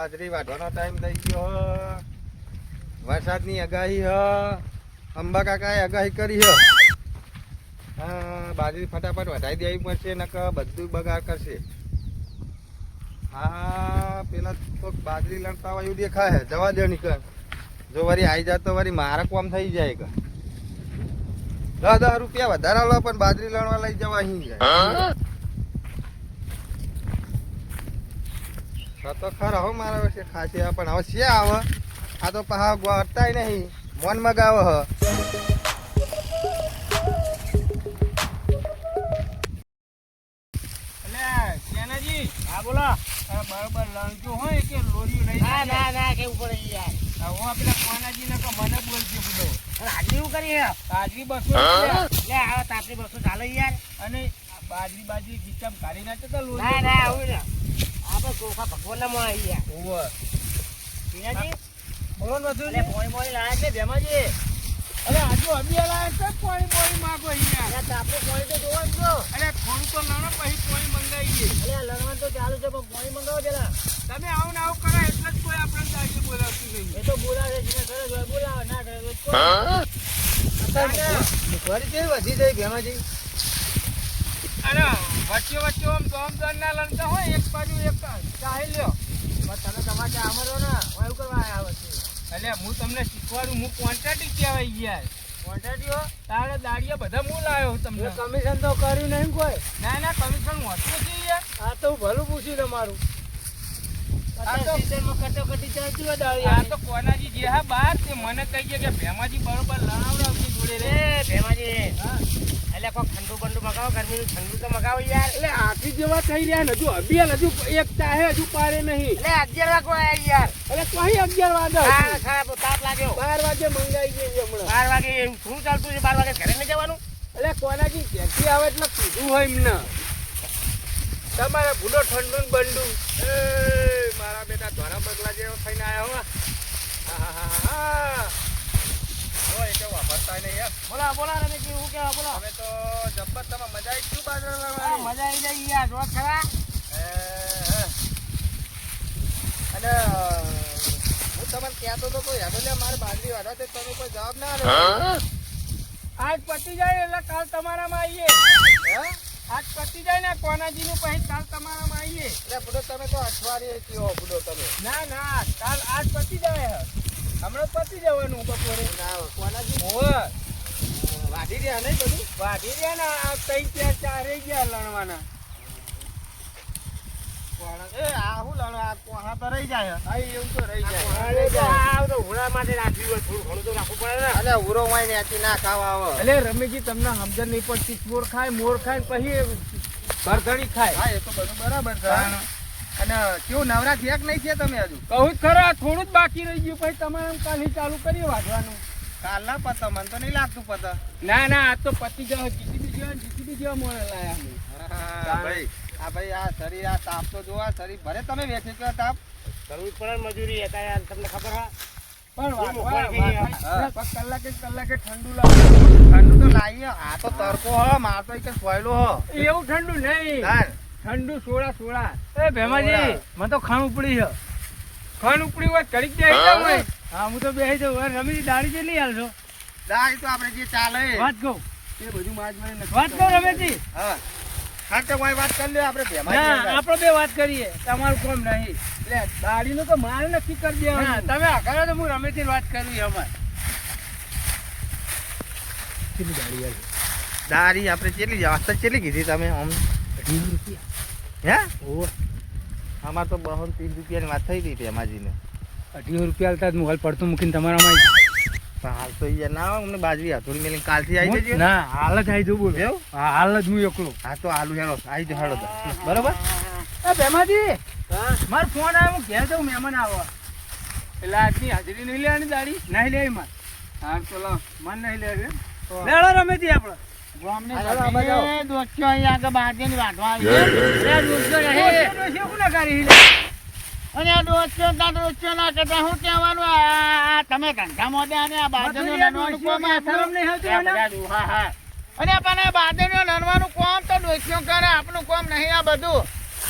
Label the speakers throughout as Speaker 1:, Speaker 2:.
Speaker 1: બાજરી વાઢવાનો ટાઈમ થઈ ગયો હ. વરસાદની આગાહી હ. અંબા કાકાએ આગાહી કરી હ. બાજરી ફટાફટ વઢાઈ દેવી પડશે નકર બધું બગાડ કરશે. હા પેલા તો બાજરી લણતા હોય એવું દેખાય હે. જવા દે નીકળ. જો વળી આવી જાય તો વળી મારા કોમ થઈ જાય કે 10 રૂપિયા વધારે લો પણ બાજરી લણવા લઈ જવા અહીં જાય તો ખરા હો મારા વર્ષે ખાસી પણ હવે છે આવે આ તો પહા ગોળતાય નહીં મોન મગાવે હ
Speaker 2: બોલો બરોબર લણજો હોય કે લોરી લઈ ના કેવું પડે યાર હું પેલા કોનાજી ને મને બોલશે બધો હાજરી શું કરી હાજરી 200 લે આવો તાપરી 200 ચાલે યાર અને બાજરી ગીચમ કાઢી નાખે તો લોરી ના આવું ને આપણે ચોખા ભગવાન ના માં આવી યાર ઓવર પીનાજી બોલો ને બધું લે પોણી લાયા છે ભેમાજી અરે આજુ અબિયા લાયા છે પોણી માંગો યાર અરે તાપરે પોણી તો જોવા જ અરે થોડું તો લણો પછી પોણી મંગાવીએ અરે લણવાનું તો ચાલુ છે પણ પોણી મંગાવો જરા તમે આવું ને આવું કરો એટલે જ કોઈ આપણને સાચી બોલાવતું નહીં એ તો બોલાવે છે સરસ હોય બોલાવે ના કરે
Speaker 1: મુખવારી કેવી વધી જાય ભેમાજી
Speaker 2: અરે વચ્ચે આમ તો ના લણતા હોય એક બાજુ એક ચાહી લ્યો પણ તમે તમારે આમરો ને એવું કરવા આવ્યા છે એટલે હું તમને શીખવાડું હું ક્વોન્ટિટી કહેવાય યાર ક્વોન્ટિટીઓ તારે દાડિયા બધા હું લાવ્યો તમને કમિશન તો કર્યું નહીં કોઈ ના કમિશન હોતું છે યાર આ તો ભલું પૂછ્યું તમારું આ તો સીઝનમાં કટોકટી ચાલતી હોય દાડિયા આ તો કોનાજી જે હા બાર તે મને કહી કે ભેમાજી બરોબર લણાવડાવતી જોડે રે ભેમાજી હા એટલે કોઈ ઠંડુ બંડુ મગાવો ગરમીનું ઠંડુ તો મગાવો યાર એટલે આખી જેવા થઈ રહ્યા હજુ અભિયાન હજુ એક ચાહે હજુ પારે નહીં એટલે 11 વાગો આયા યાર એટલે કોઈ 11 વાગે હા ખરાબ તાપ લાગ્યો 12 વાગે મંગાઈ ગઈ હમણાં 12 વાગે શું ચાલતું છે 12 વાગે ઘરે નહીં જવાનું એટલે કોનાજી ઘેરથી આવે એટલે કીધું હોય એમને તમારે ભૂલો ઠંડુ ને બંડુ એ મારા બેટા ધોરા બગલા જેવો થઈને આવ્યા હા ઓય કે વાપરતા નહીં યાર બોલા રમે કેવું કે બોલો હવે તો જબ્બર તમે મજા આવી શું બાજરા લાવવાની મજા આવી જાય યાર જો ખરા અને હું તમને કહેતો તો કોઈ યાદ લે મારે બાજરી વાળા તે તમે કોઈ જવાબ ના આપ્યો આજ પતી જાય એટલે કાલ તમારામાં આવીએ હે આજ પતી જાય ને કોનાજી નું પછી કાલ તમારામાં આવીએ એટલે બુડો તમે તો અઠવાડિયે કયો બુડો તમે ના કાલ આજ પતી જાય હમણાં પતી જવાનું બપોરે ના કોનાજી વાઢી રહ્યા નહીં બધું વાઢી રહ્યા ને આ 3 4 રહી ગયા લણવાના હું લણો આ કોણા તો રહી જાય એવું તો રહી જાય તો હુરા માટે રાખ્યું હોય થોડું ઘણું તો રાખવું પડે ને એટલે હુરો હોય ને આથી ના ખાવા આવો એટલે રમેશજી તમને સમજણ નહીં પડતી મોર ખાય પછી ભરધણી ખાય હા એ તો બધું બરાબર છે અને કેવું નવરા થયા કે નહીં છે તમે હજુ કહું જ ખરા થોડું જ બાકી રહી ગયું પછી તમારે કાલથી ચાલુ કરીએ વાઢવાનું કાલ ના પતા મને તો નહીં લાગતું પતા ના આ તો પતી જાવ જીસીબી જેવા મોડે લાયા ભાઈ આ શરીર આ તાપ તો જોવા શરીર ભરે તમે વેચી કયો તાપ કરવું જ પડે મજૂરી હતા યાર તમને ખબર હા કલાકે ઠંડુ તો લાવીએ આ તો તડકો હ માર તો એક સોયલો હ એવું ઠંડુ નહીં ઠંડુ સોડા એ ભેમાજી મને તો ખાણ ઉપડી છે ખાણ ઉપડી હોય ઘડીક બેસી જાવ હોય હા હું તો બેસી જાઉં રમી દાડી જેટલી હાલશો દાડી તો આપણે જે ચાલે વાત કહું એ બધું માજ મને વાત કહું રમેશજી હા તો કોઈ વાત કરી લે આપણે ભેમાજી આપણે બે વાત કરીએ તમારું કામ નહીં એટલે દાડીનું તો મારે નક્કી કરી દેવાનું તમે આખરે તો હું રમેશજી વાત કરું અમાર કેટલી દાડી આપણે કેટલી વાત કેટલી કીધી તમે આમ 18 રૂપિયા હે ઓ અમાર તો 203 રૂપિયાની વાત થઈ હતી ભેમાજીને 18 રૂપિયા હાલતા હું હાલ પડતું મૂકીને તમારામાં હાલ તો યાર ના અમને બાજરી હાથોડી મેલી કાલથી આવી જજો ના હાલ જ આવી જવું બોલો એવું હા હાલ જ હું એકલો હા તો હાલું હેલો આવી જાવ હેલો બરોબર એ ભેમાજી હા મારો ફોન આવ્યો હું ઘેર જાઉં મહેમાન આવો એટલે આજની હાજરી નહીં લેવાની દાડી નહીં લેવી માર હા ચલો મન નહીં લેવી લેડો રમેશજી આપણે તમે ધંધા મોદ્યા ને બાજુ બાજુ નનવાનું કોમ તો ડોસ્યો કરે આપણું કોમ નહીં આ બધું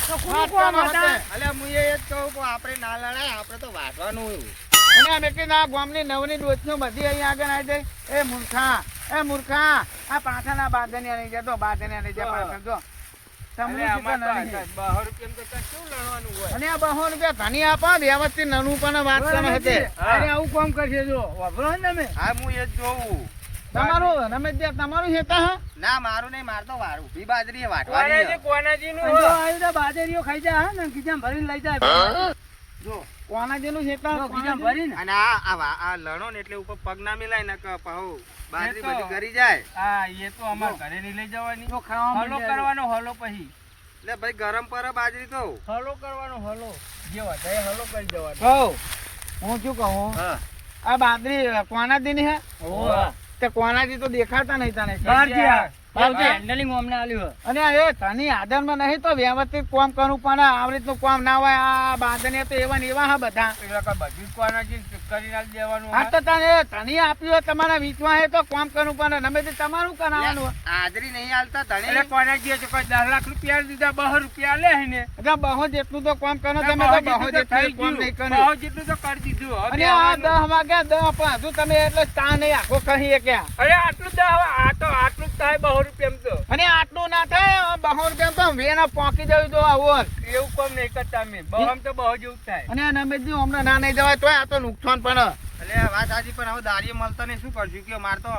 Speaker 2: તો કોનું
Speaker 1: વાત
Speaker 2: કોમ
Speaker 1: કરો
Speaker 2: હતા?
Speaker 1: હતે. અલ્યા હું એ જ કહું કે આપણે ના લડાય, આપણે તો વાટવાનું એવું.
Speaker 3: અને અમે કે ના ગામની નવની ડોચનો બધી અહીં આગળ આવી જાય. એ મૂર્ખા આ પાછાના બાંધણિયા નહીં જતો, બાંધણિયા નહીં જાય પાછળ જો. તમને
Speaker 2: અલે
Speaker 3: શીખવા
Speaker 2: આમાં તો
Speaker 3: નથી.
Speaker 2: 12 રૂપિયામાં તો કાંઈ શું લડવાનું હોય?
Speaker 3: અને આ 200 રૂપિયા ધણી આપો વ્યવસ્થિત નનું પણ વાત કરો હતે.
Speaker 2: અરે આવું કામ કરશે જો વાપરો ને તમે
Speaker 1: હા હું એ જ જોઉં.
Speaker 3: તમારું રમેશભાઈ તમારું હેતા હા
Speaker 1: ના મારું નહીં, માર તો ઊભી બાજરી એ વાટવાની છે.
Speaker 2: કોનાજીનું
Speaker 3: જો
Speaker 2: હો.
Speaker 3: આવી તો બાજરીઓ ખાઈ જાય હા ને ખીચામાં ભરીને લઈ જાય.
Speaker 1: જો
Speaker 3: કોનાજીનું હેતા ખીચામાં ભરીને
Speaker 1: અને આ લણો ને એટલે ઉપર પગ ના મિલાય ને કે પાહુ બાજરી
Speaker 2: એ તો-
Speaker 1: બધી કરી જાય.
Speaker 2: હા એ તો અમાર ઘરે નહીં લઈ જવાની
Speaker 3: તો ખાવા
Speaker 2: હલો કરવાનો હલો પછી
Speaker 1: એટલે ભાઈ ગરમ પર બાજરી તો
Speaker 2: હલો કરવાનો હલો જે વધારે હલો કરી જવાનો
Speaker 3: કહું હું શું કહું
Speaker 1: હા
Speaker 3: આ બાજરી કોનાજીની હે
Speaker 2: હોવે.
Speaker 3: તે કોનાજી તો દેખાતા નહીં તને
Speaker 2: બહાર ગયા.
Speaker 3: હેન્ડલિંગ અમને આલ્યું અને એ તની આદરમાં નહીં તો વ્યવસ્થિત કામ કરું પણ આવી રીતનું કામ ના હોય આ બાંધને તો એવા ને એવા હા બધા
Speaker 2: એટલે કાંઈ બધું જ કોનાજી કરી ના દેવાનું
Speaker 3: હા તો તને તની આપ્યું હોય તમારા વીચમાં હે તો કામ કરું પણ અમે તો તમારું કરાવવાનું
Speaker 1: હાજરી નહીં હાલતા
Speaker 2: એટલે
Speaker 1: ધણી.
Speaker 2: કોનાજી તો કોઈ 10 લાખ રૂપિયા દીધા 12 રૂપિયા લે ને
Speaker 3: એટલે બહુ જેટલું તો કામ કરો તમે તો બહુ જેટલું કામ નહીં કર્યું
Speaker 2: બહુ જેટલું તો કરી દીધું
Speaker 3: અને
Speaker 2: હવે
Speaker 3: આ
Speaker 2: આવવાનું.
Speaker 3: 10 વાગ્યા 10 પણ હજુ તમે એટલે ચા નહીં આખો કહીએ કે
Speaker 2: અરે આટલું જ આ તો આટલું જ થાય 12 રૂપિયામાં તો
Speaker 3: અને આટલું ના થાય 200 રૂપિયા તો વેના પોકી જવું તો આવો
Speaker 2: એવું કામ નહીં કરતા અમે બહુ આમ તો બહુ જેવું થાય
Speaker 3: અને આ નમેશજી અમને ના નહીં જવાય તોય આ તો નુકસાન પણ
Speaker 1: એટલે આ વાત સાચી પણ હવે દાડીએ મળતા ને શું કરશું કે માર તો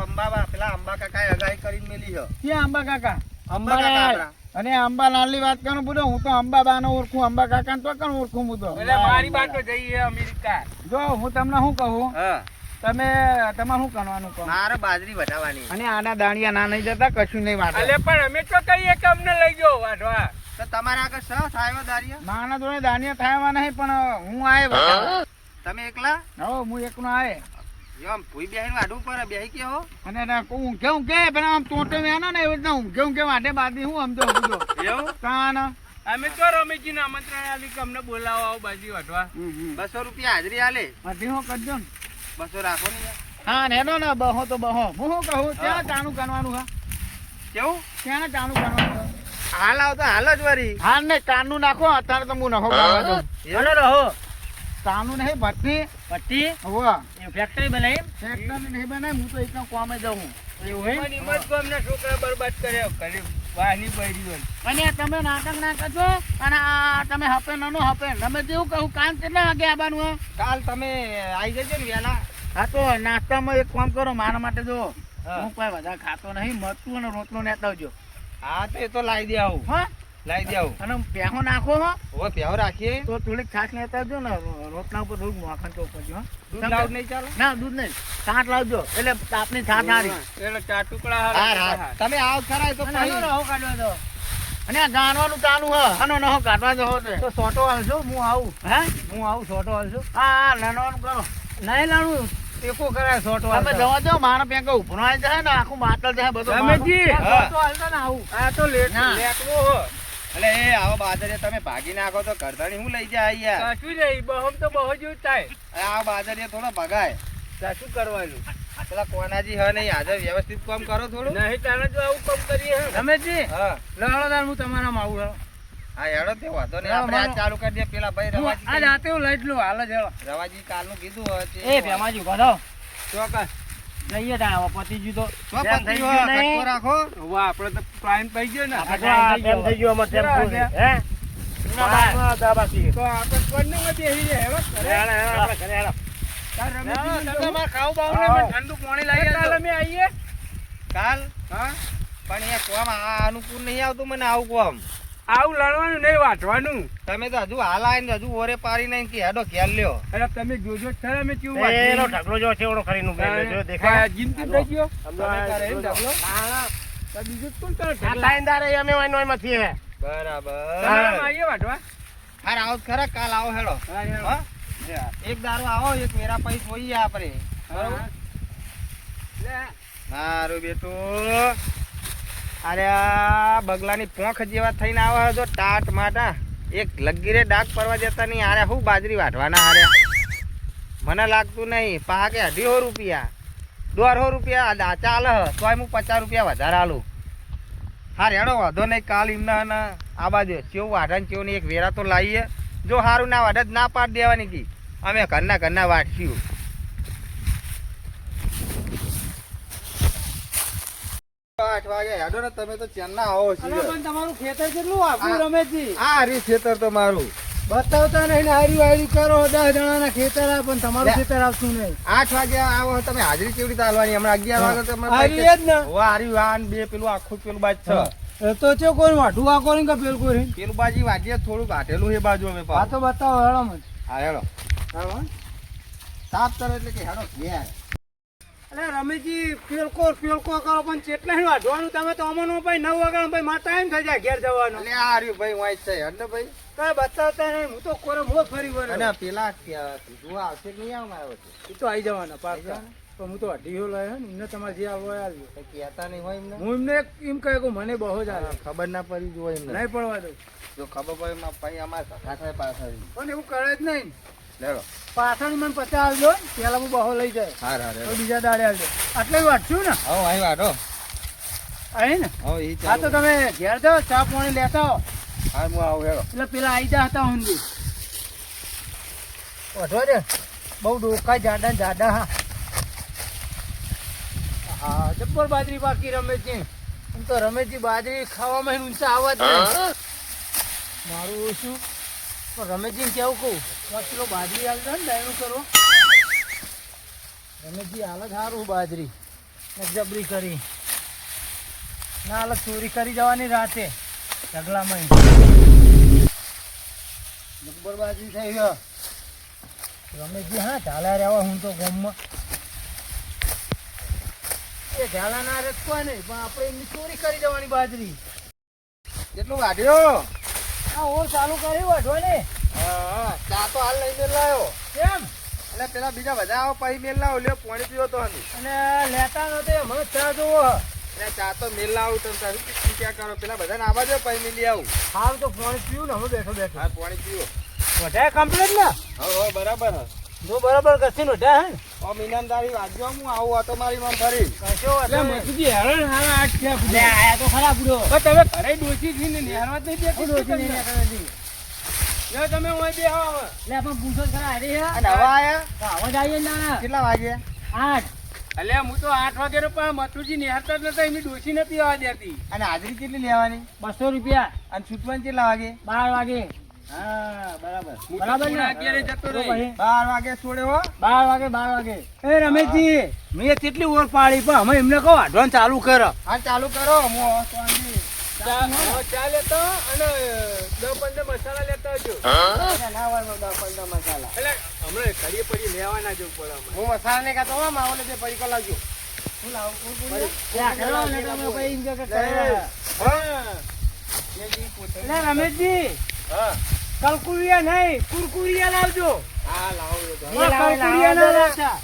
Speaker 1: પેલા અંબા કાકાએ અગાઈ કરીને મેલી છે.
Speaker 3: ક્યાં અંબા કાકા
Speaker 1: અંબા કાકા આપણા.
Speaker 3: અને અંબાલાલની વાત કરું બોલો હું તો અંબાબાનો ઓળખું અંબા કાકાને તો કણ ઓળખું હું તો
Speaker 2: એટલે મારી વાત તો જઈએ અમેરિકા
Speaker 3: જો હું તમને શું કહું
Speaker 1: હા
Speaker 3: તમે તમારે શું કરવાનું કહો
Speaker 1: મારે બાજરી વટાવવાની.
Speaker 3: અને આના દાણિયા ના નહીં જતા કશું નહીં વાટે
Speaker 2: એટલે પણ અમે તો કહીએ કે અમને લઈ જાઓ વાઢવા
Speaker 1: તો તમારા આગળ સ થાય દાડિયા
Speaker 3: માના જોડે દાણિયા થાયવા નહીં પણ હું આય વટાવવા.
Speaker 1: તમે એકલા
Speaker 3: હો હું એકનો આય
Speaker 1: એમ ભૂઈ બેહીને વાઢવું પડે બેહી કે હો
Speaker 3: અને ઊંઘે ઊંઘે પેલા આમ ટોટે વેનો ને એવી રીતના ઊંઘે ઊંઘે વાટે બાદી હું આમ તો બધો
Speaker 1: એવું
Speaker 3: કાન
Speaker 2: અમે તો રમેશજીને આમંત્રણ આલી કે અમને બોલાવો આવો બાજી વાઢવા
Speaker 1: 200 રૂપિયા હાજરી હાલે.
Speaker 3: બધી હું કરજો ને
Speaker 1: 200 રાખો ને યાર.
Speaker 3: હા નેનો ને બહો તો બહો હું શું કહું ત્યાં ચાનું કરવાનું હા
Speaker 1: કેવું
Speaker 3: ત્યાં ચાનું કરવાનું
Speaker 1: હાલ આવતો હાલ જ વરી.
Speaker 3: હાલ ને કાનનું નાખો અત્યારે તો હું નખો કરવા દઉં
Speaker 1: એવું?
Speaker 3: રહો કાનનું નહીં ભટ્ટી
Speaker 2: પટ્ટી
Speaker 3: હોવા
Speaker 2: ફેક્ટરી બનાવી
Speaker 3: ટ્રેક્ટર નહીં બનાય હું તો એકનો કોમે જઉં
Speaker 2: પણ હિંમત ગામના છોકરા બરબાદ કર્યો કરી વાહની બૈરી
Speaker 3: અને તમે નાટક ના કરજો અને આ તમે હપે નાનો હપે તમે જેવું કહું કામ કેટલા વાગે આવવાનું હે?
Speaker 1: કાલ તમે આવી જજો ને વહેલા.
Speaker 3: હા તો નાસ્તામાં એક કામ કરો મારા માટે જો
Speaker 1: હા.
Speaker 3: હું કોઈ વધારે ખાતો નહીં મરચું અને રોટલો નેતા આવજો
Speaker 1: હા તો એ તો લાવી દે આવું
Speaker 3: હા
Speaker 1: લાવી દે આવું.
Speaker 3: અને પેહો નાખો હો
Speaker 1: હવે પ્યાવ રાખીએ.
Speaker 3: તો થોડીક છાશ લેતા આવજો ને રોટલા ઉપર થોડુંક મોખણ તો ઉપર હો
Speaker 1: દૂધ લાવ નહીં ચાલો.
Speaker 3: ના દૂધ નહીં છાશ લાવજો એટલે આપની છાશ સારી
Speaker 2: એટલે 4 ટુકડા
Speaker 1: હા હા તમે આવ ખરા તો
Speaker 3: અને
Speaker 1: પછી.
Speaker 3: આનો રહો કાઢવા દો અને આ ગાણવાનું ચાલુ હ આનો નહો કાઢવા દો તો સોટો હાલશો હું આવું હે હું આવું સોટો હાલશો હા નાનવાનું કરો નહીં લાણું ટેકો કરાય સોટો તમે જવા દો મારા પેંકો ઉભરો આવી જાય ને આખું માતલ જાય બધું
Speaker 2: રમેશજી,
Speaker 3: હા. સોટો હાલશો ને આવું
Speaker 2: આ તો
Speaker 3: ના.
Speaker 2: લેટવો હો
Speaker 1: એટલે એ આવો બાદરિયા તમે ભાગી નાખો તો કરધાણી હું લઈ જાય યાર.
Speaker 2: કશું નહીં બહમ તો બહુ જેવું થાય
Speaker 1: આ બાદરિયા થોડો ભગાય.
Speaker 2: શું કરવાનું
Speaker 1: પેલા કોનાજી હ નહીં હાજર વ્યવસ્થિત કામ કરો થોડું.
Speaker 2: નહીં તાને જો આવું કામ કરીએ હે.
Speaker 3: રમેશજી
Speaker 1: હા
Speaker 3: લડો હું તમારા આવું હેલો
Speaker 1: હા હેડો તે વાંધો નહીં.
Speaker 3: હા,
Speaker 1: આપણે આજ
Speaker 3: મારો-
Speaker 1: ચાલુ કરી દઈએ. પેલા ભાઈ
Speaker 3: આ
Speaker 1: રવાજી
Speaker 3: રાતે હું લઈ જ લઉં હાલ જ હેલો
Speaker 1: રવાજી કાલનું કીધું હોય તે.
Speaker 3: એ ભેમાજી ગોધો
Speaker 2: ચોક્કસ
Speaker 3: લઈએ તા હવે પતી ગયું તો
Speaker 1: તો
Speaker 3: જેમ થઈ
Speaker 1: પતી
Speaker 3: ગયું
Speaker 1: હોય,
Speaker 3: નહીં.
Speaker 1: કટકો રાખો.
Speaker 2: હવે આપણે તો પ્લાન થઈ ગયો ને
Speaker 3: આપણે આ ટાઈમ થઈ ગયો અમારે
Speaker 2: કેટલા
Speaker 3: ટેમ્પો
Speaker 2: વાગ્યા?
Speaker 3: હે ના બાપા દાબાસી
Speaker 2: તો આપણે કોને માં બેહી રહે હવે ઘરે?
Speaker 3: આપણે ઘરે હેલો
Speaker 2: તાર રમેશજીને
Speaker 3: તમે
Speaker 2: કહું.
Speaker 3: મારે ખાવું બાવું ને
Speaker 1: હા.
Speaker 3: મને ઠંડુ પાણી લઈ
Speaker 2: કાલ
Speaker 3: આવજો
Speaker 2: અમે આવીએ
Speaker 1: કાલ
Speaker 2: હા
Speaker 1: પણ અહીંયા કોમ આ અનુકૂળ નહીં આવતું મને આવું કોમ.
Speaker 2: આવું લડવાનું નહીં વાંચવાનું
Speaker 1: તમે તો હજુ હાલ આવીને હજુ ઓરે પારી નહીં કે હેડો ઘેર લ્યો.
Speaker 2: અરે તમે જોજો જ ખરા અમે કેવું
Speaker 3: એનો
Speaker 2: વાંચ્યું.
Speaker 3: ઢગલો જો છેવડો કરીને ઉભો રહ્યો જો
Speaker 2: આ
Speaker 3: દેખાય
Speaker 2: જીમતી થઈ ગયો
Speaker 1: તમે કરે એમ ઢગલો?
Speaker 2: તો બીજું કોણ કરે
Speaker 3: આ
Speaker 2: ઢગલો?
Speaker 3: લાઈનદાર એ અમે વાય નોયમાંથી હે
Speaker 1: બરાબર.
Speaker 2: તમારામાં આવીએ વાંચવા
Speaker 1: હાર આવો તો ખરા કાલ આવો હેડો.
Speaker 2: હા, યાર.
Speaker 1: હા?
Speaker 2: યાર.
Speaker 1: એક દારો આવો એક વેરા પૈસ હોઈએ આપણે.
Speaker 2: હા. લે,
Speaker 1: મારું બેટું અરે આ બગલાની પોંખ જેવા થઈને આવે તો ટાટ માટા એક લગીરે ડાક પરવા જતા નહીં. હારે હું બાજરી વાટવાના હારે મને લાગતું નહીં. પા કે 250 રૂપિયા 150 રૂપિયા ચાલે તોય હું 50 રૂપિયા વધારે આલું. હા રેડો વાંધો નહીં કાલ એમના ને આ બાજુ ચેવું વાઢા ને ચેવું ને એક વેરા તો લાવીએ જો સારું ના વાઢે ના પાડ દેવાની કી અમે ઘરના વાટશું 8 વાગે હેડો ને તમે તો ચેન્ના આવો છો
Speaker 2: પણ તમારું ખેતર કેટલું આખું રમેશજી
Speaker 1: આ રી ખેતર તો મારું
Speaker 2: બતાવતા નહીં ને હારી કરો 10 જણાના ખેતર આ પણ તમારું ખેતર આવતું નહીં
Speaker 1: 8 વાગે આવો તમે હાજરી કેવી રીતે હાલવાની હમણાં 11 વાગે તમે
Speaker 2: હારી જ ને
Speaker 1: હારી વાન બે પેલું આખું પેલું બાજ છે
Speaker 2: એ તો છે કોઈ વાઢું આ કોરી કે પેલું કોઈ
Speaker 1: પેલું બાજી વાજીએ થોડું કાઢેલું એ બાજુ અમે
Speaker 2: આ તો બતાવો હેડો મત
Speaker 1: હા હેડો સાફ કરે એટલે કે હેડો ઘેર
Speaker 2: અરે રમેશજી પેલકો કરો પણ કેટલા વાઢવાનું તમે તો અમનો ભાઈ 9 વાગ્યા ભાઈ માર ટાઈમ થઈ જાય ઘેર જવાનો
Speaker 1: એટલે આ રહ્યું ભાઈ વાંચ છે હેડ ને ભાઈ
Speaker 2: કઈ બતાવતા નહીં હું તો કોરે મોત ફરી વળ્યો
Speaker 1: અને પેલા જોવા આવશે કે નહીં આવવામાં આવ્યો છે
Speaker 2: એ તો આવી જવાના પાછા તો હું તો અઢીઓ લાવ્યો ને એમને તમારે જે આવવો હોય આવ્યો
Speaker 1: કઈ કહેતા નહીં હોય એમને
Speaker 2: હું એમને એમ કહે કે મને બહુ જ આવે
Speaker 1: ખબર ના પડી જો એમને
Speaker 2: નહીં પડવા દઉં
Speaker 1: જો ખબર પડે એમાં ભાઈ અમારે સખા થાય પાછા
Speaker 2: પણ એવું કરે જ નહીં
Speaker 1: લેડો
Speaker 2: પાછળ મને 50 આવજો પેલા હું બહો લઈ જાય
Speaker 1: હાર હાર
Speaker 2: તો બીજા દાડે આવજો એટલે વાંચશું ને
Speaker 1: હવે અહીં વાડો
Speaker 2: અહીં ને
Speaker 1: હવે એ
Speaker 2: હા તો તમે ઘેર જાઓ ચા પાણી લેતા આવો
Speaker 1: હા હું આવું હેડો
Speaker 2: એટલે પેલા આવી જા હતા હુંદી વધો છે બહુ ડોકા જાડા હા હા જબ્બર બાજરી બાકી રમેશજી એમ તો રમેશજી બાજરી ખાવામાં ઊંચા આવવા જ નહીં મારું શું પણ રમેશજી કેવું કહું 5 કિલો બાજરી હાલતા ને ડાયરું કરો રમેશજી હાલત સારું બાજરી જબરી કરી ના હાલત ચોરી કરી જવાની રાતે ઢગલામાં જબ્બર બાજરી થઈ ગયો રમેશજી હા ઢાલા રહેવા હું તો ગામમાં એ ઢાલા ના રખવા નહીં પણ આપણે એમની ચોરી કરી જવાની બાજરી
Speaker 1: કેટલું વાઢ્યો
Speaker 2: આ ઓ ચાલુ કર્યું વાઢો ને
Speaker 1: હા ચા તો હાલ લઈ મેલ લાવ્યો
Speaker 2: કેમ
Speaker 1: એટલે પેલા બીજા બધા આવો પછી મેલ લાવો લ્યો પાણી પીવો તો હંધી
Speaker 2: અને લેતા નતો મને ચા જોવો
Speaker 1: એટલે ચા તો મેલ લાવું તમે તારું ક્યાં કરો પેલા બધાને આવવા દો પછી મેલી આવું
Speaker 2: હાલ તો પાણી પીવું ને હવે બેઠો
Speaker 1: હા પાણી પીવો
Speaker 2: વધારે કમ્પ્લીટ ને
Speaker 1: હવે બરાબર
Speaker 2: જો બરાબર કસી વધારે હે ને
Speaker 1: ઓ મીનામદારી વાંચજો હું આવું આટો મારી માં ફરી
Speaker 2: કશો એટલે મસુજી હેરાન હારા આઠ થયા લે આયા તો ખરા બુડો તમે ઘરે ડોસી થી ને નેહરવા જ નહીં દેતી ડોસી નહીં નેહરવા લે તમે ઓય બે આવો લે પણ પૂછો ખરા અરે હે
Speaker 1: અને હવે આયા
Speaker 2: આવાજ આવીએ ના
Speaker 1: કેટલા વાગે
Speaker 2: 8 એટલે હું તો 8 વાગે નો પણ મથુજી નેહરતા જ નતા એમની ડોસી નથી આવવા દેતી
Speaker 1: અને હાજરી કેટલી લેવાની
Speaker 2: 200 રૂપિયા
Speaker 1: અને છૂટવાનું કેટલા વાગે
Speaker 2: 12 વાગે
Speaker 1: હા બરાબર
Speaker 2: બરાબર ને અત્યારે જતો રહી
Speaker 1: 12 વાગે છોડ્યો
Speaker 2: 12 વાગે એ રમેશજી મેં કેટલી ઓર પાડી પણ અમે એમને કહો વાઢવાનું ચાલુ કરો
Speaker 1: હા ચાલુ કરો હું
Speaker 2: ચા લેતો અને 10-15 મસાલા લેતા આવજો
Speaker 1: ના હોય 10-15 મસાલા
Speaker 2: એટલે હમણાં ઘડીએ પડી લેવાના જ ઉપર
Speaker 1: હું મસાલા ને કાતો હો માવલે બે પડીકો લાવજો
Speaker 2: હું લાવું રમેશજી
Speaker 1: હા
Speaker 2: કલકુરિયા નહીં કુરકુરિયા લાવજો
Speaker 1: હા લાવો
Speaker 2: કલકુરિયા ના લાવતા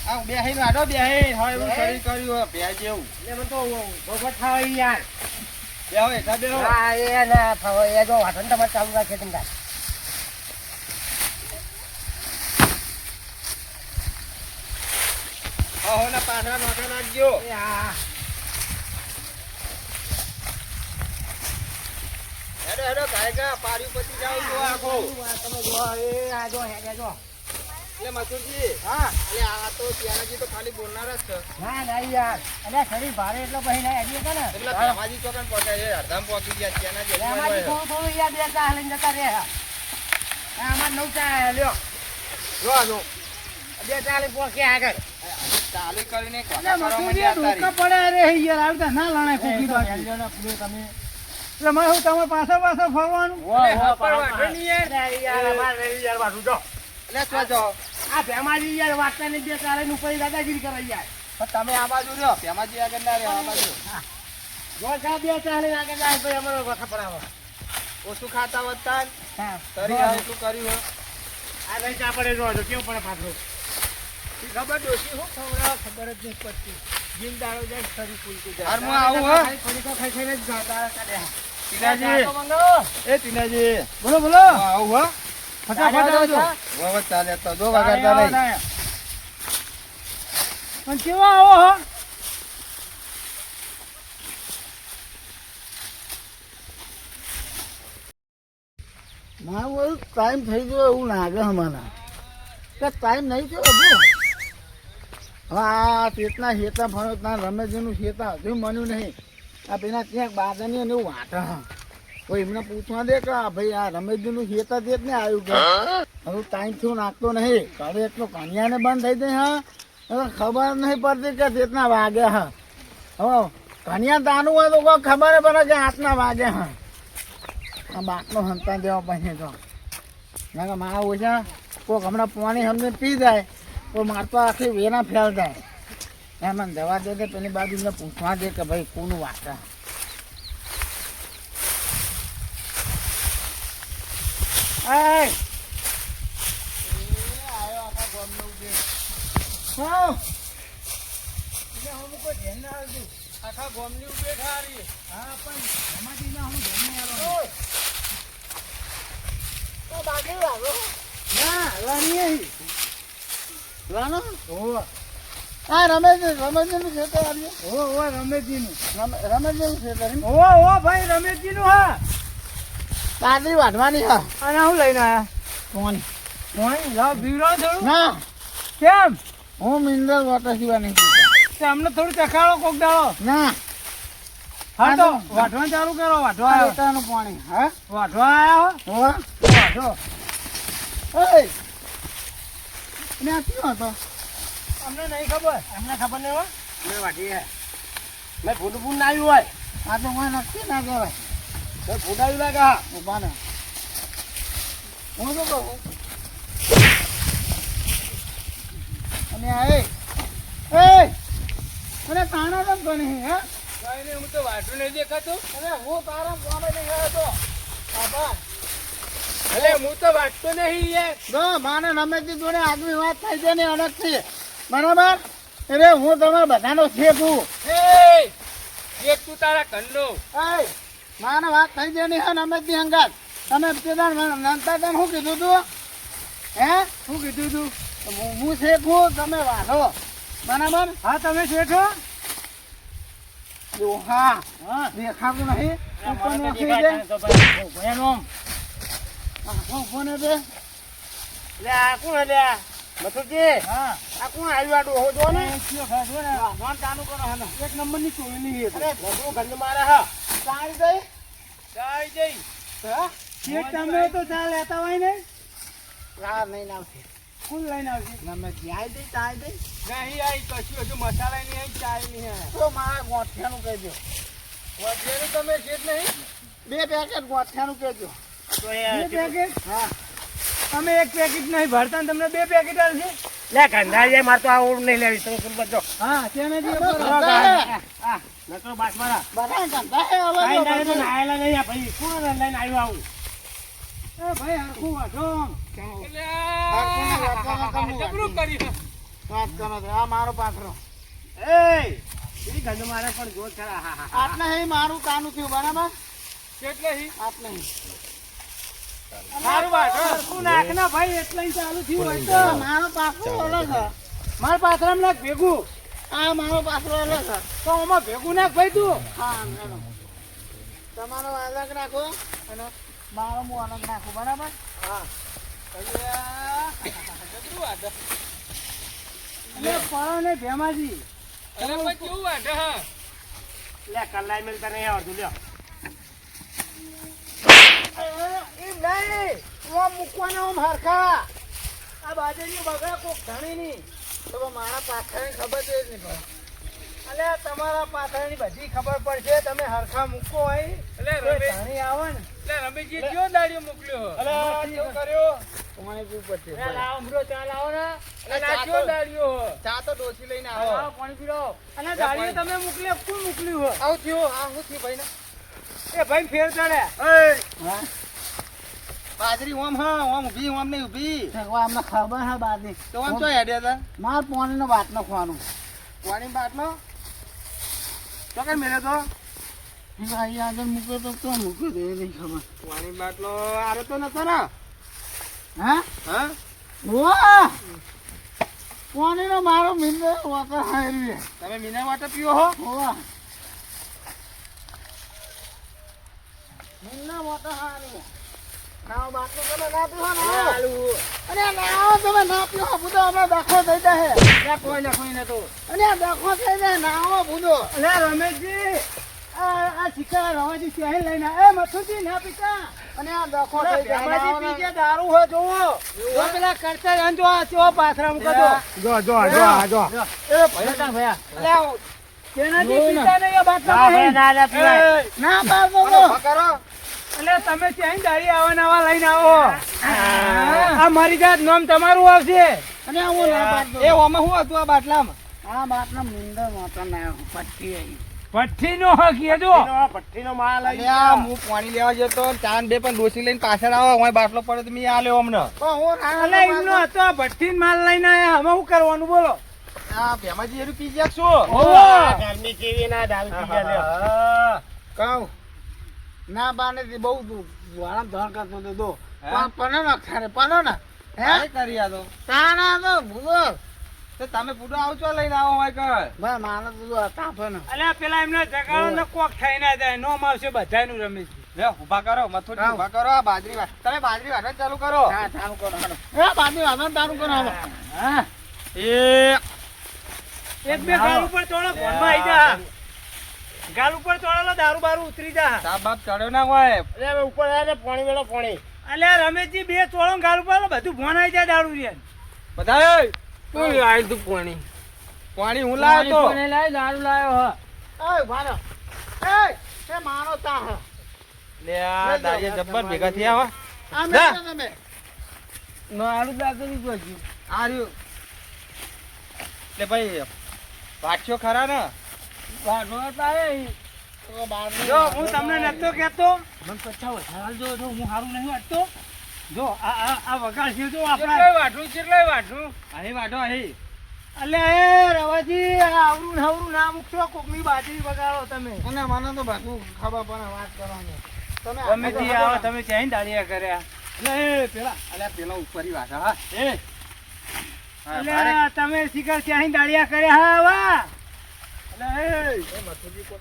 Speaker 1: આ બે હઈ વાડો બે હઈ હવે હું કરી કર્યું બે જેવું
Speaker 2: એટલે મને તો બગટ થાય યાર
Speaker 1: બે હવે તા બે
Speaker 2: હા એ ના ફાવો એ જો વાટન તમારે ચાલુ રાખે તમને
Speaker 1: હો ના પાછા નોટા નાખજો
Speaker 2: હા
Speaker 1: હેડો હેડો કાયગા પાડી પતી જાવ જો આખો
Speaker 2: તમે જો એ આ જો હે જો
Speaker 1: એટલે મથુરજી
Speaker 2: હા
Speaker 1: એટલે આ તો ત્યાંનાજી તો ખાલી બોલનાર જ છે
Speaker 2: ના ના યાર અને શરીર ભારે એટલે પછી ના આજી કે ને
Speaker 1: એટલે ધમાજી ચોકન પહોંચ્યા છે અડધામ પહોંચી ગયા ત્યાંના
Speaker 2: એમાંથી થોડું થોડું યાર બે ચા લઈને જતા રહે આમાં 9 ચા લ્યો
Speaker 1: જો જો
Speaker 2: બે ચા લઈને પહોંચે આગળ
Speaker 1: ચાલુ કરીને
Speaker 2: એટલે મસૂરી ડૂકા પડે રે યાર આવતા ના લણાય કોકી બાકી તમે એટલે મેં હું તમે પાછો ફરવાનું યાર અમાર યાર વાટું જો
Speaker 1: એટલે જો
Speaker 2: આ ભેમાજી યાર વાટતા ને બે ચાલે નું પડી દાદાગીરી કરે યાર
Speaker 1: પણ તમે આ બાજુ રહ્યો તેમાંથી આગળ ના રહ્યો આ બાજુ
Speaker 2: જો ચા બે ચાલે આગળ જાય ભાઈ અમારો વખત પડાવો
Speaker 1: ઓછું ખાતા વધતા
Speaker 2: હા
Speaker 1: તરી આ એટલું કર્યું
Speaker 2: આ નહીં ચા પડે જો કેવું પડે પાછો ખબર ડોસી હું ખવડાવ ખબર જ નહીં પડતી જીમ દાડો જાય ફરી પૂલતું જાય
Speaker 1: હાર હું આવું હો
Speaker 2: ફરી તો ખાઈ ખાઈને જ ગાતા કાઢ્યા
Speaker 1: ટીનાજી એ ટીનાજી
Speaker 2: બોલો બોલો
Speaker 1: આવું હો
Speaker 2: ફટાફટ આવજો
Speaker 1: વખત ચાલે તો જો વગાડતા નહીં
Speaker 2: પણ કેવા આવો હો
Speaker 3: મારું બધું ટાઈમ થઈ ગયો એવું લાગે મને કે ટાઈમ નહીં થયો હજુ હવે આ ચેતના શેતા ફરો ત્યાં રમેશજીનું શેતા હજુ મન્યું નહીં આ પેલા ક્યાંક બાદની અને એવું વાટ કોઈ એમને પૂછવા દે કે ભાઈ આ રમેશજીનું શેતા જ ને આવ્યું કે હવે ટાઈમ થયું નાખતો નહીં ઘરે એટલો કન્યાને બંધ થઈ જાય હા હવે ખબર નહીં પડતી કે ચેતના વાગ્યા હા હવે કન્યા તાનું હોય તો કોઈ ખબર પડે કે હાથના વાગ્યા હા આ બાટલો હંતા દેવા પછી તો ના કે મારા ઓછા કોઈક હમણાં પાણી અમને પી જાય તો મારે તો આખી વેના ફેલ જાય એમ મને દવા દે તો પેલી બાજુ એમને પૂછવા દે કે ભાઈ કોનું વાટા
Speaker 2: આખા ગોમની ઉભે ઠારી
Speaker 3: હા પણ એમાંથી ના હું જઈને આવ્યો તો બાકી લાવો ના લાની લાનો ઓ આ રમેશજીનું ખેતર આવ્યું ઓ રમેશજીનું ખેતર
Speaker 2: ઓ ભાઈ રમેશજીનું હા
Speaker 3: બાજરી વાઢવાની હા
Speaker 2: અને હું લઈને આયા
Speaker 3: કોણ
Speaker 2: લાવ બીવડો થોડું
Speaker 3: ના
Speaker 2: કેમ
Speaker 3: હું મિનરલ વોટર સિવાય નહીં
Speaker 2: અમને થોડું ચખાડો કોક દાડો
Speaker 3: ના
Speaker 2: હા તો વાઢવા ચાલુ કરો વાઢવા આવ્યો
Speaker 3: રેતાનું પાણી હા
Speaker 2: વાઢવા આવ્યો
Speaker 3: હો વાઢો ઓય ને આ ક્યાં હતો
Speaker 2: અમને નહીં ખબર
Speaker 3: અમને ખબર નહીં હોય
Speaker 2: મેં વાઢી હે મેં ફૂટ ના આવ્યું હોય
Speaker 3: આ તો મને નક્કી ના કહેવાય
Speaker 2: મેં ફૂટ આવ્યું લાગે હા
Speaker 3: ઉભા ને હું તો કહું અને આ એ અને તાણા કેમ ગણી હે
Speaker 2: કઈ નહીં હું તો વાઢું નહીં દેખાતું
Speaker 3: અરે હું તારા ગામે નહીં ગયો હતો આભાર
Speaker 2: અલે હું તો વાંચતો નહીં યાર
Speaker 3: જો માને રમેશજી જોડે આગવી વાત થઈ છે ને અલગથી બરાબર એટલે હું તમારા બધાનો શેખું
Speaker 2: એક તું તારા ઘરનો
Speaker 3: એ માને વાત થઈ છે ને હે રમેશજી અંગાત તમે પેલા નંતા તેમ શું કીધું તું હે
Speaker 2: શું કીધું તું
Speaker 3: હું શેખું તમે વાઢો બરાબર
Speaker 2: હા તમે શેઠો
Speaker 3: હા દેખાતું નહીં ઉપર નાખી દે કોને દે
Speaker 2: લે આ કોણ લે મથુરજી
Speaker 3: હા
Speaker 2: આ કોણ આવ્યું આડું હો જો ને
Speaker 3: ફોન ચાલુ કરો હે
Speaker 2: એક નંબર ની ચોરી નહીં
Speaker 3: અરે
Speaker 2: લગો ઘર મારે હા
Speaker 3: ચાલ ગઈ
Speaker 2: જાય જઈ
Speaker 3: હા
Speaker 2: એક તમે તો ચા લેતા હોય ને
Speaker 3: રા નહીં આવશે
Speaker 2: કોણ લઈને આવશે
Speaker 3: ગમે જાય દે ચાય દે
Speaker 2: નહીં આવી કશું હજુ મસાલા નહીં આવી ચાય નહીં આવી
Speaker 3: તો મારા ગોઠિયાનું કહેજો
Speaker 2: વધેલું તમે શેઠ નહીં
Speaker 3: 2 પેકેટ ગોઠિયાનું કહેજો
Speaker 2: બે પેકેટ
Speaker 3: હા
Speaker 2: અમે એક પેકેટ નહીં ભરતા ને તમને 2 પેકેટ આવશે
Speaker 4: લે ગંધા જાય મારે તો આ ઓળ નહીં લેવી તમે કુલ બધો
Speaker 2: હા તેને જે
Speaker 4: હા નકરો બાસ મારા
Speaker 3: બધા ધંધા હે હવે
Speaker 4: કાઈ ના તો
Speaker 3: બધું.
Speaker 4: નાયેલા નહીં આ ભાઈ કોણ લઈને આવ્યો આવું
Speaker 2: એ ભાઈ હરખું વાઢો જબરું કર્યું
Speaker 3: વાત કરો તો આ મારો પાથરો
Speaker 4: એ ઈ ગંધ મારે પણ જોર ખરા હા હા
Speaker 3: આટલે હે મારું કાનું થયું બરાબર
Speaker 2: કેટલે હી
Speaker 3: આટલે હે
Speaker 2: સારું વાઢો હરખું નાખ ના ભાઈ એટલે ઈ ચાલુ થયું હોય તો
Speaker 3: મારો પાથરો અલગ છે
Speaker 2: માર પાથરામાં નાખ ભેગું
Speaker 3: આ મારો પાથરો અલગ છે
Speaker 2: તો આમાં ભેગું નાખ ભાઈ તું
Speaker 3: હા મેડમ તમારો અલગ રાખો અને મારો હું અલગ નાખું બરાબર
Speaker 2: હા જબરું વાઢો એટલે પરો ને ભેમાજી અરે ભાઈ કેવું વાઢો હા
Speaker 4: લે કલાઈ મિલતા નહીં આવડતું લ્યો
Speaker 3: એમ નહીં ઓ મૂકવાનો આમ હરખા આ બાજરી બગડા કોક ધણી નહીં તો મારા પાથરાની ખબર જ નહીં પડે
Speaker 2: અલે તમારા પાથરાની બધી ખબર પડશે તમે હરખા મૂકો હોય એટલે ધણી આવે ને એટલે રમેશજી કયો દાડિયો મોકલ્યો અલે કેવો કર્યો
Speaker 3: તમારે શું પડશે
Speaker 2: એ લાવો અમરો ચા લાવો ને અને આ કયો દાડિયો
Speaker 3: ચા તો ડોસી લઈને
Speaker 2: આવો
Speaker 3: આવો
Speaker 2: પાણી પીરો અને દાડિયો તમે મોકલ્યો કોણ મોકલ્યું હો
Speaker 3: આવું થયું આ શું થયું ભાઈ ને
Speaker 2: એ ભાઈ ફેર ચડે
Speaker 3: હા
Speaker 1: બાજરી ઓમ હા ઓમ ઊભી ઓમ નહીં ઊભી
Speaker 3: અમને ખબર હા બાદની
Speaker 1: તો ઓમ ચો હેડ્યા હતા
Speaker 3: માર પાણીનો બાટ નાખવાનું
Speaker 1: પાણી બાટલો તો કઈ મેળે તો
Speaker 3: અહીં આગળ મૂક્યો તો ક્યાં મૂક્યો તો એ નહીં ખબર
Speaker 1: પાણી બાટલો આરો તો નતો ને
Speaker 3: હા
Speaker 1: હા
Speaker 3: વાહ પાણીનો મારો મિનરલ વોટર હારી
Speaker 1: તમે મીના વાટર પીવો હો
Speaker 3: વાહ મિનરલ વોટર હારી નાવો બાટલો તમે ના પીવો નાવો. અરે નાવો તમે ના પીવો ભૂતો હમણાં દાખલો થઈ જાય.
Speaker 2: કોઈ ને તો
Speaker 3: અને આ દાખલો થઈ જાય નાવો ભૂતો.
Speaker 2: અલે રમેશજી
Speaker 3: આ શિકાર રવાજી ચાહી લઈને એ મથુજી ના પીતા. અને આ દાખલો થઈ જાય
Speaker 2: ભેમાજી
Speaker 3: નાવો
Speaker 2: પી ગયા દારૂ હોય જોવો જો પેલા કરતા જાન જો આ ચો પાથરા મૂકો જો
Speaker 4: જો
Speaker 3: એ ભયતા ભયા.
Speaker 2: અલે તેનાજી પીતા નહીં આ બાટલા
Speaker 3: ના
Speaker 2: નહીં.
Speaker 3: ના ના પીવાય.
Speaker 2: એ,
Speaker 3: ના પાડો
Speaker 1: કરો
Speaker 2: અલે તમે ત્યાં દાડી આવા નવા લઈને આવો આ મારી જાત નામ તમારું આવશે
Speaker 3: અને હું ના પાડતો.
Speaker 2: એ ઓમાં શું હતું આ બાટલામાં
Speaker 3: આ બાટલા મુંદર મોટા ના પટ્ટી આવી.
Speaker 2: ભઠ્ઠી નો હક કીધો
Speaker 4: ભઠ્ઠીનો માલ આવી
Speaker 1: અલ્યા હું પાણી લેવા જતો ચાંદ બે પણ ડોસી લઈને પાછળ આવો હું બાટલો પડે તો મેં આલ્યો અમને
Speaker 3: પણ હું ના
Speaker 2: અલે એમનો હતો આ ભઠ્ઠી માલ લઈને આયા અમે શું કરવાનું બોલો
Speaker 1: આ ભેમાજી એરું પી ગયા શું
Speaker 2: ઓહો.
Speaker 4: ગરમી કેવી ના દારૂ પી ગયા લ્યો.
Speaker 3: કહું ના બાને થી બહુ વાળા ધોણ કરતો હતો તો
Speaker 1: હા?
Speaker 3: પણ ના ખારે પણ ના હે
Speaker 1: કાંઈ કરી આ તો
Speaker 3: તાના તો ભૂલો
Speaker 1: તો તમે પૂરો આવજો લઈને આવો હોય કર
Speaker 3: ભાઈ માનો તો તાપે ને
Speaker 2: અલે પેલા એમને જગાડો ને કોક થઈ ના જાય નોમ આવશે બધાયનું રમેશ
Speaker 1: લે ઊભા કરો મથુરજી
Speaker 3: હા.
Speaker 1: ઊભા કરો આ બાજરી વાટ તમે બાજરી વાટવાનું ચાલુ કરો
Speaker 3: હા તારું કરો હાલો. એ બાજુ આનો તારું કરો હાલો.
Speaker 2: હા
Speaker 1: એ
Speaker 2: એક બે ગાલ ઉપર ચોળો ફોનમાં આવી જા ગાલ ઉપર ચોળેલો દારૂ બારૂ ઉતરી જા
Speaker 1: સાપ બાપ ચડ્યો ના હોય
Speaker 4: અરે હવે ઉપર આવ્યા ને પાણી વેળો પાણી.
Speaker 2: અલે રમેશજી બે ચોળો ગાલ ઉપર બધું ફોન આવી જાય દારૂ રે
Speaker 1: બધા
Speaker 2: તું લાય તું પાણી
Speaker 1: પાણી હું લાવ્યો તો
Speaker 2: લાય દારૂ લાયો
Speaker 3: એ ભાનો એ માનો તા હ
Speaker 1: લે આ દાડિયા જબ્બર ભેગા થયા હો
Speaker 3: આ
Speaker 1: જા.
Speaker 3: મેં તમે
Speaker 2: નો આલુ દારૂ જોજી
Speaker 1: આ રહ્યું લે ભાઈ વાટશો ખરા ને
Speaker 2: વાઢો તારે
Speaker 3: તો બાર
Speaker 2: જો હું તમને નતો કહેતો મને પચાવ હાલ જો જો હું હારું નહીં વાટતો જો આ વગાડ છે જો આપણા કેટલાય વાઢું
Speaker 1: અહીં વાટો અહીં
Speaker 2: અલે એ રવાજી આ આવરું ને હવરું ના મૂકશો કોકની બાજરી વગાડો તમે
Speaker 3: અને મને તો બધું ખબર પડે વાત કરવાની તમે
Speaker 2: તમે થી આવો તમે ત્યાં દાડિયા કર્યા
Speaker 1: અલે પેલા અલે પેલો ઉપરી વાટો હા એ હા,
Speaker 2: અલે
Speaker 1: ભારે.
Speaker 2: તમે શિકાર ત્યાં દાડિયા કર્યા હા વા અલે
Speaker 3: એ મથુજી કો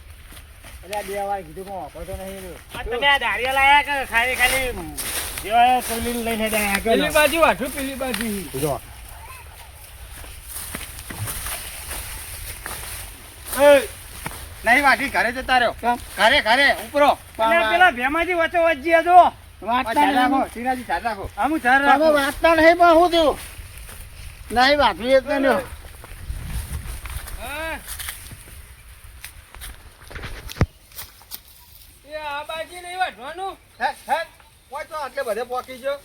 Speaker 3: અરે આ બે વાર કીધું પણ વાપરતો નહીં રહ્યો.
Speaker 2: આ તમે આ દાડિયા લાયા કે ખાલી ખાલી
Speaker 4: જેવા તોલીને લઈને જાય આગળ.
Speaker 2: પેલી બાજુ વાઢું પેલી બાજુ
Speaker 4: જો
Speaker 1: નહીં વાટી ઘરે જતા રહ્યો ઘરે ઘરે ઉપરો
Speaker 2: અલે પેલા ભેમાજી વચ્ચે વચ્ચી જો
Speaker 3: વાંચતા
Speaker 1: ચાલ રાખો
Speaker 3: નહીં.
Speaker 1: શ્રીનાજી ચાલ રાખો
Speaker 2: આમ ધાર
Speaker 3: તમે
Speaker 2: રાખો
Speaker 3: વાંચતા નહીં પણ હું થયું નહીં વાંચવી એટલે નહીં.
Speaker 2: હા. એ આ બાજુ નહીં વાઢવાનું
Speaker 1: હે હે પહોંચો આટલે બધે પહોંચી ગયો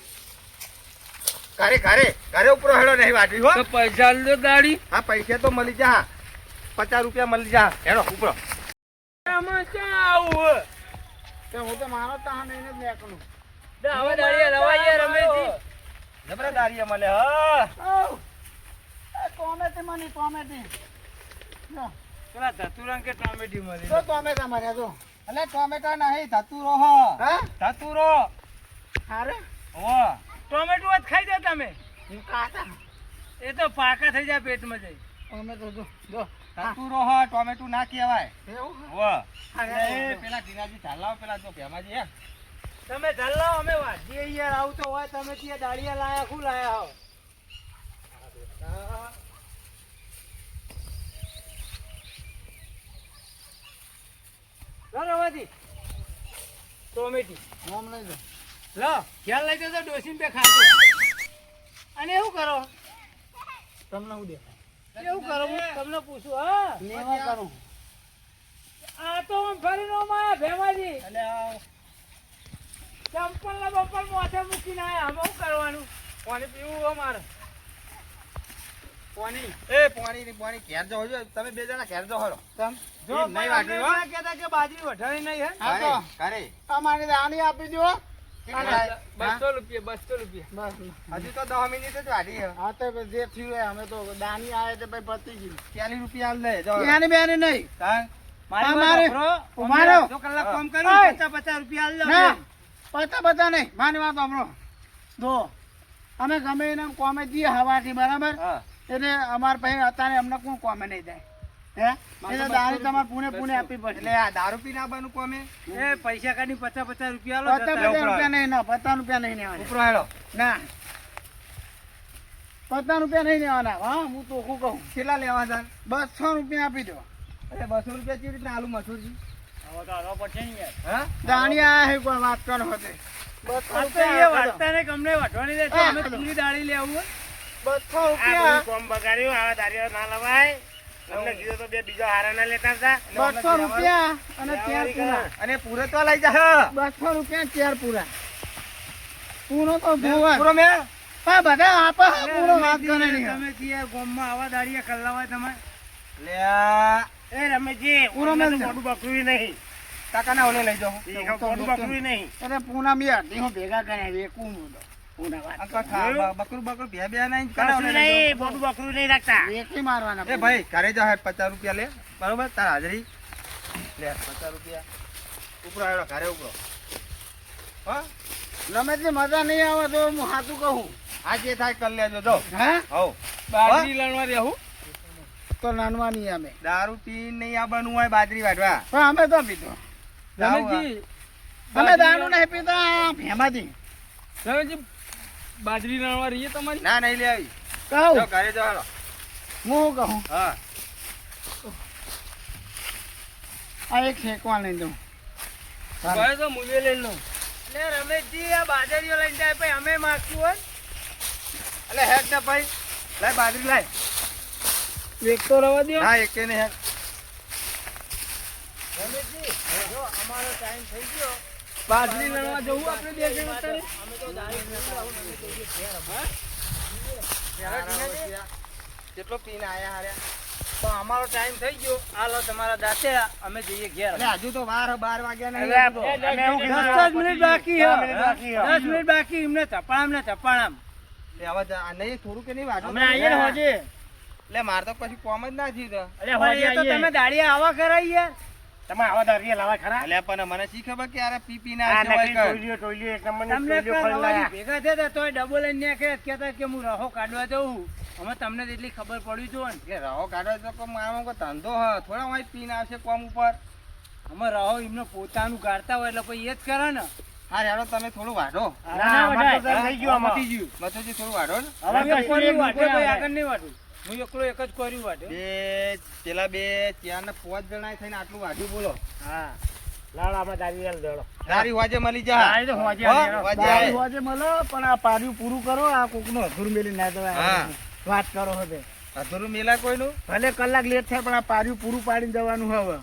Speaker 1: ઘરે ઘરે ઘરે ઉપરો હેડો નહીં વાટવી હો
Speaker 2: પૈસા લો ગાડી
Speaker 1: હા પૈસા તો મળી જા 50 રૂપિયા મળી જા હેડો ઉપરો
Speaker 2: આમાં ક્યાં આવું
Speaker 3: તો હું તો માનો તા નહીં જ નીકળું.
Speaker 2: હવે દાડિયા લવાઈએ રમેશજી
Speaker 1: જબરદારીએ મળે હા
Speaker 3: આવ. એ ટોમેટી મને ટોમેટી. જો,
Speaker 2: પેલા ધતુરંગ કે ટોમેટી મળી
Speaker 3: તો ટોમેટા માર્યા જો.
Speaker 1: અલે ટોમેટા નહીં ધતુરો હો
Speaker 3: હા?
Speaker 1: ધતુરો
Speaker 3: હારે?
Speaker 1: હો
Speaker 2: ટોમેટો જ ખાઈ જાવ તમે
Speaker 3: હું કાકા.
Speaker 2: એ તો પાકા થઈ જાય પેટમાં જઈ
Speaker 3: ટોમેટો જો, જો. હા.
Speaker 1: ધતુરો હો ટોમેટું ના કહેવાય
Speaker 3: એવું?
Speaker 1: હો
Speaker 3: હારે.
Speaker 1: એ પેલા ધીરાજી ચાલાવ પેલા જો ભેમાજી હે
Speaker 2: તમે ચાલો અમે વાંચીએ યાર આવું તો હોય તમે ત્યાં દાડિયા લાયા શું લાયા હો રવાજી ટોમેટી
Speaker 3: નામ લઈ લો.
Speaker 2: લો ખ્યાલ લઈ જજો ડોસીને બે ખાતો અને એવું કરો
Speaker 3: તમને હું દે.
Speaker 2: એવું કરો હું તમને પૂછું હા
Speaker 3: નેવા કરું.
Speaker 2: આ તો આમ ફરીને આયા ભેમાજી
Speaker 1: અલે આ
Speaker 2: ચંપલ ને બપલ માથે મૂકીને આયા અમે શું કરવાનું પાણી પીવું અમારે પાણી
Speaker 1: એ પાણી ઘેર જાઓ છો તમે બે જણા ઘેર જાઓ હરો
Speaker 3: તમ
Speaker 2: જો
Speaker 1: નહીં
Speaker 2: ભાઈ
Speaker 1: વાટવી હો.
Speaker 2: આપણે કહેતા કે બાજરી વઢાણી નહીં હે
Speaker 3: હા તો.
Speaker 1: ઘરે
Speaker 3: અમારી રાણી આપી દો.
Speaker 1: ઘરે
Speaker 2: 200 રૂપિયા 200 રૂપિયા
Speaker 3: બસ.
Speaker 1: હજુ તો 10 મિનિટ જ વાડી હે
Speaker 3: હા તો જે થયું એ અમે તો દાની આવે તે પછી પતી ગયું.
Speaker 1: 40 રૂપિયા આલ દે જો
Speaker 3: બેની બેની નહીં.
Speaker 1: તાન
Speaker 2: મારી
Speaker 3: મારે-
Speaker 2: વાત
Speaker 3: ઉભા રહો.
Speaker 2: જો કલાક કામ
Speaker 3: ઓય.
Speaker 2: કર્યું 50 રૂપિયા આલ
Speaker 3: ના
Speaker 2: દો
Speaker 3: પતા નહીં માની વાત સાંભળો. જો અમે ગમે એને કોમે જઈએ હવાથી બરાબર
Speaker 1: હા
Speaker 3: એટલે અમારે પછી અત્યારે અમને કોણ કોમે નહીં જાય હે એટલે દારૂ તમારે પુણે પુણે આપવી પડશે
Speaker 1: એટલે આ દારૂ પીને આવવાનું કોમે
Speaker 2: એ પૈસા કાઢી 50 રૂપિયા લો
Speaker 3: 50 રૂપિયા નહીં ના 50 રૂપિયા નહીં લેવાના
Speaker 1: ઉપરો હેડો
Speaker 3: ના 50 રૂપિયા નહીં લેવાના હા હું તો શું કહું
Speaker 1: કેટલા લેવા જાન
Speaker 3: 200 રૂપિયા આપી દો
Speaker 1: અરે 200 રૂપિયા કેવી રીતના આલુ મસૂરજી
Speaker 2: હવે તો આલો પડશે ને યાર
Speaker 1: હા
Speaker 3: દાણિયા હે કોઈ વાત કરો હોતે 200
Speaker 2: આ તો એ
Speaker 3: રૂપિયા
Speaker 2: વાર્તા ને ગમને વાટવાની રહેશે અમે પૂરી દાળી લેવું
Speaker 3: 200 રૂપિયા
Speaker 4: કોમ બગાડ્યું આવા દારૂ ના લવાય તમને કીધું તો બે બીજા હારા ના લેતા હતા
Speaker 3: 200 રૂપિયા અને ચાર પૂરા
Speaker 1: અને પૂરે તો લઈ જા
Speaker 3: 200 રૂપિયા ચાર પૂરા પૂરો તો ભુવન
Speaker 1: પૂરો મે
Speaker 3: હા બધા આપા પૂરો વાત કરે નહીં
Speaker 2: તમે કે યાર ગોમમાં આવા દાળિયા કલ્લાવાય તમે
Speaker 1: લે આ
Speaker 4: એ રમેશજી
Speaker 3: પૂરો
Speaker 4: અમને તો
Speaker 3: મેલ
Speaker 4: મોઢું બકરું નહીં
Speaker 1: કાકાના ઓલે લઈ જાઓ
Speaker 4: એ મોઢું બકરું નહીં
Speaker 3: અરે પૂના મે અઢી હું ભેગા કર્યા વેકું મુદો પૂના વાત
Speaker 1: અંકા ખા બકરું બકરું બે બે નહીં કાના ઓલે
Speaker 4: કશું
Speaker 1: લઈ
Speaker 4: નહીં મોઢું બકરું નહીં રાખતા
Speaker 3: વેકી મારવાના
Speaker 1: જાઓ એ ભાઈ ઘરે જા હેડ 50 રૂપિયા લે બરોબર તાર હાજરી લે 50 રૂપિયા ઉપરો હેડો ઘરે ઉપરો હા
Speaker 3: રમેશજી મજા નહીં આવે તો હું સાચું કહું
Speaker 1: આ જે થાય કર લેજો જો
Speaker 3: હે
Speaker 1: હો
Speaker 2: બાજરી લણવા રહેવું
Speaker 3: તો નાનવાની અમે
Speaker 1: દારૂ પી નહીં આવવાનું હોય બાજરી વાટવા
Speaker 3: પણ અમે તો પીધો
Speaker 2: રમેશજી
Speaker 3: અમે દારૂ નહીં પીતા ભેમાથી
Speaker 2: રમેશજી બાજરી લણવા રહીએ તમારી
Speaker 1: ના નહીં લે આવી
Speaker 3: કહું
Speaker 1: જો ઘરે જો હેડો
Speaker 3: હું કહું
Speaker 1: હા
Speaker 3: આ એક શેકવા નહીં દઉં
Speaker 2: ભાઈ તો મુજે લઈ લઉં એટલે રમેશજી આ બાજરીઓ લઈને જાય પછી અમે માગશું હોય
Speaker 1: એટલે હેડ ને ભાઈ લાય બાજરી લાય
Speaker 2: એક તો રવા દો
Speaker 1: ના એક ને હેડ
Speaker 2: રમેશજી જો અમારો ટાઈમ થઈ ગયો બાજરી લણવા જવું આપણે બે જણ અત્યારે અમે તો
Speaker 1: કેટલો પીને આયા હાર્યા
Speaker 2: તો અમારો ટાઈમ થઈ ગયો હાલો તમારા દાંતે અમે જઈએ ઘેર
Speaker 1: એટલે હજુ તો 12 વાગ્યા નહીં
Speaker 4: અમે એવું કીધું.
Speaker 2: 10 મિનિટ બાકી
Speaker 4: 10 મિનિટ બાકી છે.
Speaker 2: 10 મિનિટ બાકી એમને ચપાણામ
Speaker 1: એ હવે આ નહીં થોડું કે નહીં વાટો
Speaker 2: અમે આવીએ ને હોજે
Speaker 1: એટલે માર તો પછી કોમ જ ના થયું તો
Speaker 2: પણ એ તો તમે દાડિયા આવા કરાઈએ
Speaker 4: તમે આવા દારૂ લાવા ખરા
Speaker 1: એટલે પણ મને શી ખબર કે યાર પી પીને
Speaker 4: આ
Speaker 1: આવશે
Speaker 4: નકલી
Speaker 1: હોય
Speaker 4: ટોલિયો એક નંબરની
Speaker 2: તમને
Speaker 4: ટોલિયો ખોલી
Speaker 2: રવાજી
Speaker 4: લાયા.
Speaker 2: ભેગા થયા તોય ડબલ લઈને નાખે કહેતા કે હું રહો કાઢવા જઉં અમે તમને તેટલી ખબર પડી જો ને
Speaker 1: કે રહો કાઢો તો કોમ આમાં કોઈ ધંધો હ થોડા હોય પીને આવશે કોમ ઉપર
Speaker 2: અમે રહો એમને પોતાનું કાઢતા હોય એટલે પછી એ જ કરે ને
Speaker 1: હા હેડો તમે થોડું વાઢો
Speaker 4: ના, આમાં તો થઈ ગયું આમાં.
Speaker 2: મટી ગયું
Speaker 1: મથુજી થોડું વાઢો ને
Speaker 4: હવે
Speaker 2: હું
Speaker 4: કશું
Speaker 2: એકલો
Speaker 4: એક
Speaker 2: વાટ્યો,
Speaker 4: દુકાન
Speaker 2: કોઈ
Speaker 4: આવે.
Speaker 2: આગળ નહીં વાટ્યું. હું એકલો એક જ કર્યું વાટ્યો.
Speaker 1: બે પેલા બે ચાર ને 5 જણા થઈને આટલું વાઢ્યું બોલો
Speaker 4: હા લાડો આમાં દારૂ લઈ લેડો.
Speaker 1: તારી વાજે મળી જા
Speaker 4: દારૂ તો હોજે
Speaker 1: હો,
Speaker 4: આલી
Speaker 1: વાજે
Speaker 3: દારૂ
Speaker 1: આય.
Speaker 3: હોજે મળો પણ આ પાડ્યું પૂરું કરો આ કોકનું અધૂરું મેલી ના
Speaker 1: હા.
Speaker 3: દેવાય વાત કરો હવે
Speaker 1: અધૂરું મેલા કોઈનું
Speaker 3: ભલે કલાક લેટ થાય પણ આ પાડ્યું પૂરું પાડીને જવાનું હવે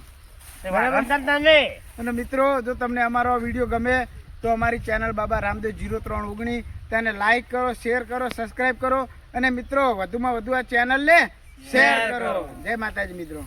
Speaker 4: તે વાળા કરતા નહીં.
Speaker 3: અને મિત્રો જો તમને અમારો વિડીયો ગમે તો અમારી ચેનલ બાબા રામદેવ 0319 તેને લાઈક કરો, શેર કરો, સબસ્ક્રાઇબ કરો અને મિત્રો વધુમાં વધુ આ ચેનલને શેર કરો. જય માતાજી મિત્રો.